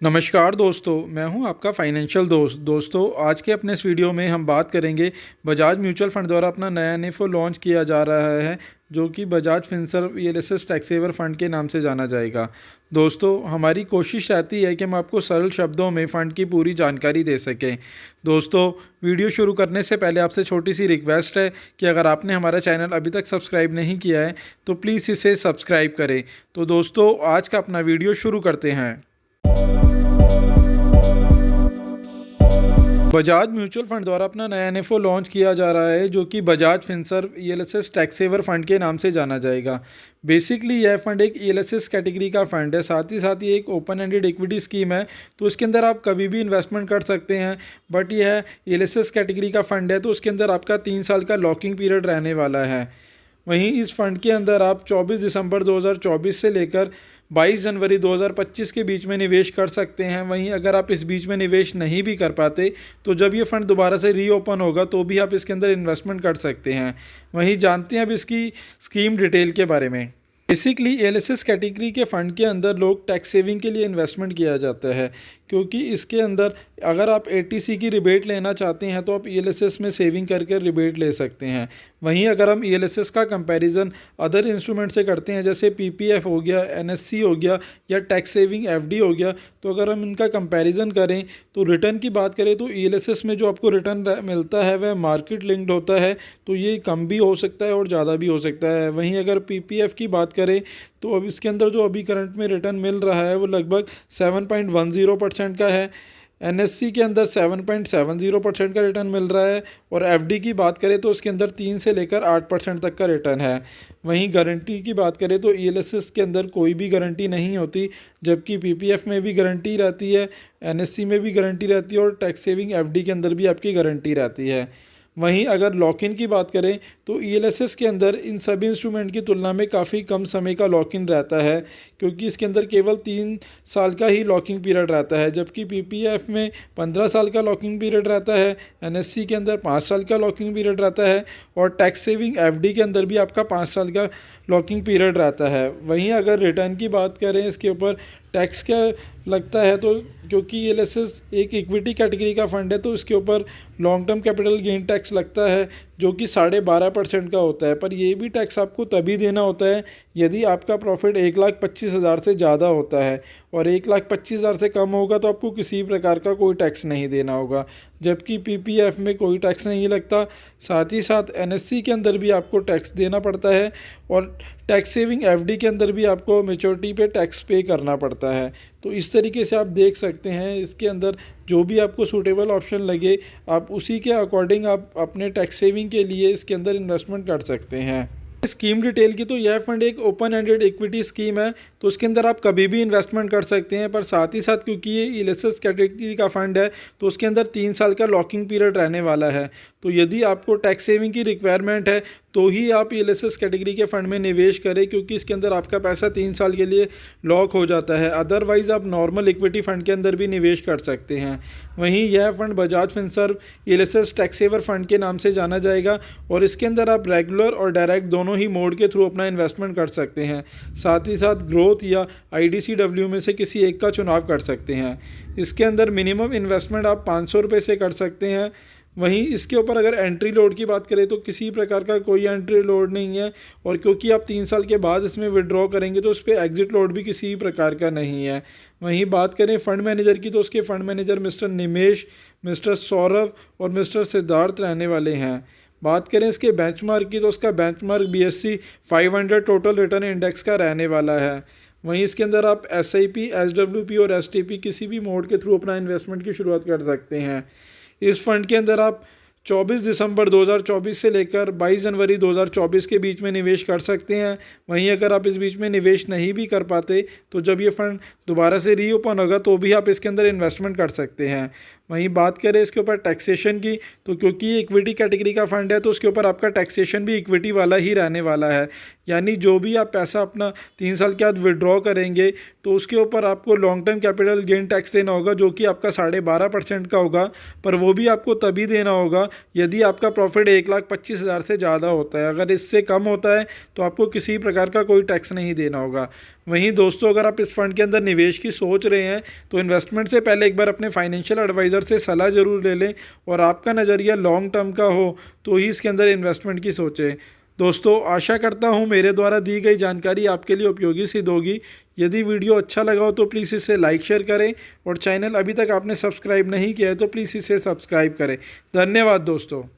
नमस्कार दोस्तों, मैं हूं आपका फाइनेंशियल दोस्तों आज के अपने इस वीडियो में हम बात करेंगे बजाज म्यूचुअल फंड द्वारा अपना नया एनएफओ लॉन्च किया जा रहा है जो कि Bajaj Finserv ELSS tax saver fund के नाम से जाना जाएगा। दोस्तों, हमारी कोशिश रहती है कि हम आपको सरल शब्दों में फ़ंड की पूरी जानकारी दे सकें। दोस्तों, वीडियो शुरू करने से पहले आपसे छोटी सी रिक्वेस्ट है कि अगर आपने हमारा चैनल अभी तक सब्सक्राइब नहीं किया है तो प्लीज़ इसे सब्सक्राइब करें। तो दोस्तों, आज का अपना वीडियो शुरू करते हैं। बजाज म्यूचुअल फंड द्वारा अपना नया एनएफओ लॉन्च किया जा रहा है जो कि Bajaj Finserv ELSS tax saver fund के नाम से जाना जाएगा। बेसिकली यह फंड एक ईएलएसएस कैटेगरी का फंड है, साथ ही एक ओपन एंडेड इक्विटी स्कीम है। तो इसके अंदर आप कभी भी इन्वेस्टमेंट कर सकते हैं, बट यह ईएलएसएस कैटेगरी का फंड है तो उसके अंदर आपका 3 साल का लॉकिंग पीरियड रहने वाला है। वहीं इस फंड के अंदर आप 24 दिसंबर 2024 से लेकर 22 जनवरी 2025 के बीच में निवेश कर सकते हैं। वहीं अगर आप इस बीच में निवेश नहीं भी कर पाते तो जब ये फ़ंड दोबारा से रीओपन होगा तो भी आप इसके अंदर इन्वेस्टमेंट कर सकते हैं। वहीं जानते हैं अब इसकी स्कीम डिटेल के बारे में। बेसिकली एलएसएस कैटेगरी के फ़ंड के अंदर लोग टैक्स सेविंग के लिए इन्वेस्टमेंट किया जाता है, क्योंकि इसके अंदर अगर आप एटीसी की रिबेट लेना चाहते हैं तो आप ईएलएसएस में सेविंग करके रिबेट ले सकते हैं। वहीं अगर हम ईएलएसएस का कंपैरिजन अदर इंस्ट्रूमेंट से करते हैं जैसे पीपीएफ हो गया, एनएससी हो गया या टैक्स सेविंग एफडी हो गया, तो अगर हम इनका कंपैरिजन करें तो रिटर्न की बात करें तो ईएलएसएस में जो आपको रिटर्न मिलता है वह मार्केट लिंक्ड होता है, तो ये कम भी हो सकता है और ज़्यादा भी हो सकता है। वहीं अगर पीपीएफ की बात करें तो अब इसके अंदर जो अभी करंट में रिटर्न मिल रहा है वो लगभग 7.10% का है। एनएससी के अंदर 7.70% का रिटर्न मिल रहा है और एफडी की बात करें तो उसके अंदर 3 से लेकर 8% तक का रिटर्न है। वहीं गारंटी की बात करें तो ईएलएसएस के अंदर कोई भी गारंटी नहीं होती, जबकि पीपीएफ में भी गारंटी रहती है, एनएससी में भी गारंटी रहती है और टैक्स सेविंग एफडी के अंदर भी आपकी गारंटी रहती है। वहीं अगर लॉक इन की बात करें तो ईएलएसएस के अंदर इन सभी इंस्ट्रूमेंट की तुलना में काफ़ी कम समय का लॉक इन रहता है, क्योंकि इसके अंदर केवल 3 साल का ही लॉकिंग पीरियड रहता है, जबकि पीपीएफ में 15 साल का लॉकिंग पीरियड रहता है, एनएससी के अंदर 5 साल का लॉकिंग पीरियड रहता है और टैक्स सेविंग एफडी के अंदर भी आपका 5 साल का लॉकिंग पीरियड रहता है। वहीं अगर रिटर्न की बात करें इसके ऊपर टैक्स क्या लगता है, तो क्योंकि ईएलएसएस एक इक्विटी कैटेगरी का फंड है तो इसके ऊपर long term capital gain tax लगता है जो कि 12.5% का होता है। पर ये भी टैक्स आपको तभी देना होता है यदि आपका प्रॉफिट 1,25,000 से ज़्यादा होता है, और 1,25,000 से कम होगा तो आपको किसी प्रकार का कोई टैक्स नहीं देना होगा, जबकि पीपीएफ में कोई टैक्स नहीं लगता। साथ ही साथ एनएससी के अंदर भी आपको टैक्स देना पड़ता है और टैक्स सेविंग एफडी के अंदर भी आपको मैच्योरिटी पे टैक्स पे करना पड़ता है। तो इस तरीके से आप देख सकते हैं इसके अंदर जो भी आपको सूटेबल ऑप्शन लगे आप उसी के अकॉर्डिंग आप अपने टैक्स सेविंग के लिए इसके अंदर इन्वेस्टमेंट कर सकते हैं। स्कीम डिटेल की तो यह फंड एक ओपन एंडेड इक्विटी स्कीम है, तो उसके अंदर आप कभी भी इन्वेस्टमेंट कर सकते हैं। पर साथ ही साथ क्योंकि ये ईएलएसएस कैटेगरी का फंड है तो उसके अंदर 3 साल का लॉकिंग पीरियड रहने वाला है। तो यदि आपको टैक्स सेविंग की रिक्वायरमेंट है तो ही आप ईएलएसएस कैटेगरी के फंड में निवेश करें, क्योंकि इसके अंदर आपका पैसा 3 साल के लिए लॉक हो जाता है। अदरवाइज़ आप नॉर्मल इक्विटी फंड के अंदर भी निवेश कर सकते हैं। वहीं यह fund Bajaj Finserv ELSS tax saver fund के नाम से जाना जाएगा और इसके अंदर आप रेगुलर और डायरेक्ट दोनों ही मोड के थ्रू अपना इन्वेस्टमेंट कर सकते हैं। साथ ही साथ ग्रोथ या आईडीसीडब्ल्यू में से किसी एक का चुनाव कर सकते हैं। इसके अंदर मिनिमम इन्वेस्टमेंट आप 500 रुपये से कर सकते हैं। वहीं इसके ऊपर अगर एंट्री लोड की बात करें तो किसी प्रकार का कोई एंट्री लोड नहीं है, और क्योंकि आप 3 साल के बाद इसमें विड्रॉ करेंगे तो उस पर एग्जिट लोड भी किसी प्रकार का नहीं है। वहीं बात करें फ़ंड मैनेजर की तो उसके फ़ंड मैनेजर मिस्टर निमेश, मिस्टर सौरभ और मिस्टर सिद्धार्थ रहने वाले हैं। बात करें इसके बेंचमार्क की तो उसका benchmark BSE 500 total return index का रहने वाला है। वहीं इसके अंदर आप SIP, SWP और STP किसी भी मोड के थ्रू अपना इन्वेस्टमेंट की शुरुआत कर सकते हैं। इस फंड के अंदर आप 24 दिसंबर 2024 से लेकर 22 जनवरी 2024 के बीच में निवेश कर सकते हैं। वहीं अगर आप इस बीच में निवेश नहीं भी कर पाते तो जब ये फ़ंड दोबारा से रीओपन होगा तो भी आप इसके अंदर इन्वेस्टमेंट कर सकते हैं। वहीं बात करें इसके ऊपर टैक्सेशन की तो क्योंकि ये इक्विटी कैटेगरी का फ़ंड है तो उसके ऊपर आपका टैक्सेशन भी इक्विटी वाला ही रहने वाला है, यानी जो भी आप पैसा अपना 3 साल के बाद विड्रॉ करेंगे तो उसके ऊपर आपको long term capital gain tax देना होगा, जो कि आपका 12.5% का होगा। पर वो भी आपको तभी देना होगा यदि आपका प्रॉफिट 1,25,000 से ज़्यादा होता है। अगर इससे कम होता है तो आपको किसी प्रकार का कोई टैक्स नहीं देना होगा। वहीं दोस्तों, अगर आप इस फंड के अंदर निवेश की सोच रहे हैं तो इन्वेस्टमेंट से पहले एक बार अपने फाइनेंशियल एडवाइज़र से सलाह ज़रूर ले लें, और आपका नज़रिया लॉन्ग टर्म का हो तो ही इसके अंदर इन्वेस्टमेंट की सोचें। दोस्तों, आशा करता हूँ मेरे द्वारा दी गई जानकारी आपके लिए उपयोगी सिद्ध होगी। यदि वीडियो अच्छा लगा हो तो प्लीज़ इसे लाइक शेयर करें, और चैनल अभी तक आपने सब्सक्राइब नहीं किया है तो प्लीज़ इसे सब्सक्राइब करें। धन्यवाद दोस्तों।